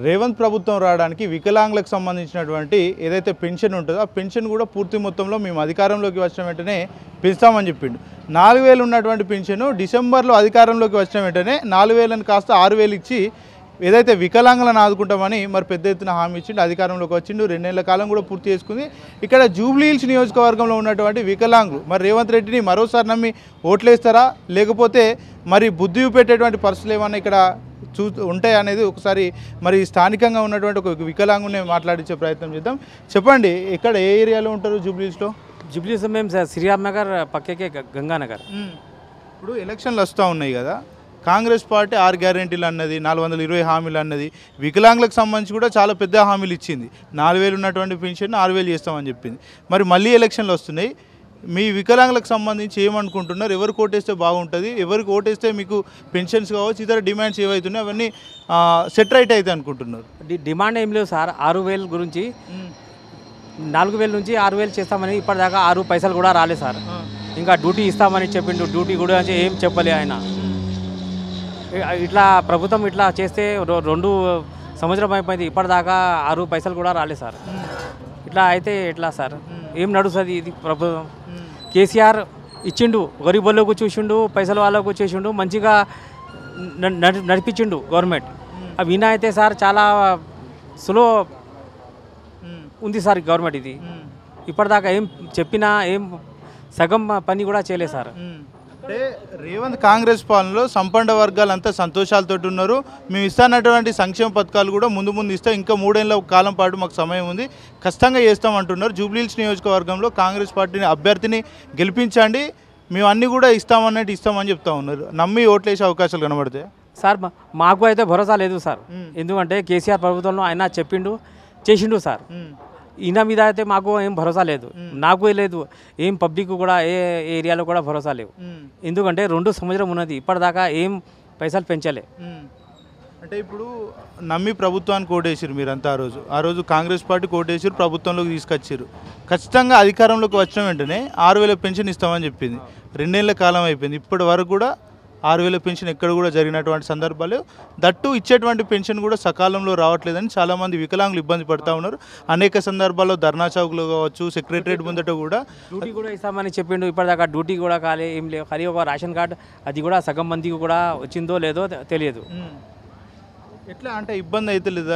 రేవంత్ ప్రభుత్వం రావడానికి వికలాంగులకు సంబంధించినటువంటి ఏదైతే పెన్షన్ ఉంటుందో ఆ పెన్షన్ కూడా పూర్తి మొత్తంలో మేము అధికారంలోకి వచ్చిన వెంటనే పెంచుతామని చెప్పిండు. 4000 ఉన్నటువంటి పెన్షన్ డిసెంబర్లో అధికారంలోకి వచ్చిన వెంటనే 4000 కాస్త 6000 ఇచ్చి ఏదైతే వికలాంగులను ఆదుకుంటామని మరి పెద్ద ఎత్తున హామీ ఇచ్చిండు. అధికారంలోకి వచ్చిండు. 2 నెలల కాలం కూడా పూర్తి చేసుకుంది. ఇక్కడ జూబ్లీహిల్స్ నియోజకవర్గంలో ఉన్నటువంటి వికలాంగులు మరి రేవంత్ రెడ్డిని మరోసారి నమ్మి ఓట్లేస్తారా, లేకపోతే మరి బుద్ధి చూపెట్టేటువంటి పరిస్థితులు ఏమన్నా ఇక్కడ ఉంటాయి అనేది ఒకసారి మరి స్థానికంగా ఉన్నటువంటి ఒక వికలాంగుని మాట్లాడించే ప్రయత్నం చేద్దాం. చెప్పండి, ఇక్కడ ఏ ఏరియాలో ఉంటారు జూబ్లీహిల్స్లో? జూబ్లీహిల్స్ మేము శ్రీరామ్ నగర్ పక్కకే గంగానగర్. ఇప్పుడు ఎలక్షన్లు వస్తూ ఉన్నాయి కదా, కాంగ్రెస్ పార్టీ 6 గ్యారెంటీలు అన్నది, 420 హామీలు అన్నది, వికలాంగులకు సంబంధించి కూడా చాలా పెద్ద హామీలు ఇచ్చింది. 4000 ఉన్నటువంటి పెన్షన్ 6000 చేస్తామని చెప్పింది. మరి మళ్ళీ ఎలక్షన్లు వస్తున్నాయి, మీ వికలాంగులకు సంబంధించి ఏమనుకుంటున్నారు? ఎవరికి ఓటేస్తే బాగుంటుంది, ఎవరికి ఓటేస్తే మీకు పెన్షన్స్ కావచ్చు, ఇతర డిమాండ్స్ ఏవైతున్నాయి అవన్నీ సెట్ రైట్ అయితే అనుకుంటున్నారు? డిమాండ్ ఏం లేవు సార్. 6000 గురించి 4000 నుంచి 6000 చేస్తామని ఇప్పటిదాకా 6 పైసలు కూడా రాలేదు సార్. ఇంకా డ్యూటీ ఇస్తామని చెప్పిండు, డ్యూటీ కూడా ఏం చెప్పలే ఆయన. ఇట్లా ప్రభుత్వం ఇట్లా చేస్తే 2 సంవత్సరం అయిపోయింది, ఇప్పటిదాకా 6 పైసలు కూడా రాలేదు సార్. ఇట్లా అయితే ఎట్లా సార్? ఏం నడుస్తుంది ఇది ప్రభుత్వం? కేసీఆర్ ఇచ్చిండు, గరీబులకు చూసిండు, పైసలు వాళ్ళకు చేసిండు, మంచిగా నడిపించిండు గవర్నమెంట్. వినా అయితే సార్ చాలా స్లో ఉంది సార్ గవర్నమెంట్. ఇది ఇప్పటిదాకా ఏం చెప్పినా ఏం సగం పని కూడా చేయలేదు సార్. అంటే రేవంత్ కాంగ్రెస్ పాలనలో సంపన్న వర్గాలంతా సంతోషాలతో ఉన్నారు. మేము ఇస్తున్నటువంటి సంక్షేమ పథకాలు కూడా ముందు ఇస్తాం, ఇంకా 3 ఏళ్ళ కాలం పాటు మాకు సమయం ఉంది, ఖచ్చితంగా చేస్తామంటున్నారు. జూబ్లీహిల్స్ నియోజకవర్గంలో కాంగ్రెస్ పార్టీని అభ్యర్థిని గెలిపించండి, మేము అన్నీ కూడా ఇస్తామన్నట్టు ఇస్తామని చెప్తా ఉన్నారు. నమ్మి ఓట్లేసే అవకాశాలు కనబడతాయి సార్? మాకు అయితే భరోసా లేదు సార్. ఎందుకంటే కేసీఆర్ ప్రభుత్వంలో ఆయన చెప్పిండు, చేసిండు సార్. ఈయన మీద అయితే మాకు ఏం భరోసా లేదు, నాకు లేదు, ఏం పబ్లిక్ కూడా ఏ ఏరియాలో కూడా భరోసా లేవు. ఎందుకంటే 2 సంవత్సరం ఉన్నది, ఇప్పటిదాకా ఏం పైసలు పెంచలే. అంటే ఇప్పుడు నమ్మి ప్రభుత్వానికి ఓటేసారు మీరంతా. ఆ రోజు కాంగ్రెస్ పార్టీ ఓటేసారు, ప్రభుత్వంలోకి తీసుకొచ్చారు. ఖచ్చితంగా అధికారంలోకి వచ్చిన వెంటనే 6000 పెన్షన్ ఇస్తామని చెప్పింది. 2 ఏళ్ళ కాలం అయిపోయింది, ఇప్పటి వరకు కూడా 6000 పెన్షన్ ఎక్కడ కూడా జరిగినటువంటి సందర్భాలు, దట్టు ఇచ్చేటువంటి పెన్షన్ కూడా సకాలంలో రావట్లేదని చాలామంది వికలాంగులు ఇబ్బంది పడుతూ ఉన్నారు. అనేక సందర్భాల్లో ధర్నా చౌక్లో కావచ్చు, సెక్రటరేట్ ముందట కూడా డ్యూటీ కూడా ఇస్తామని చెప్పిండు. ఇప్పటిదాకా డ్యూటీ కూడా కాలే, ఏం లేవు. ఖాళీ ఒక రేషన్ కార్డు, అది కూడా సగం మందికి కూడా వచ్చిందో లేదో తెలియదు. ఎట్లా అంటే ఇబ్బంది అయితే లేదా?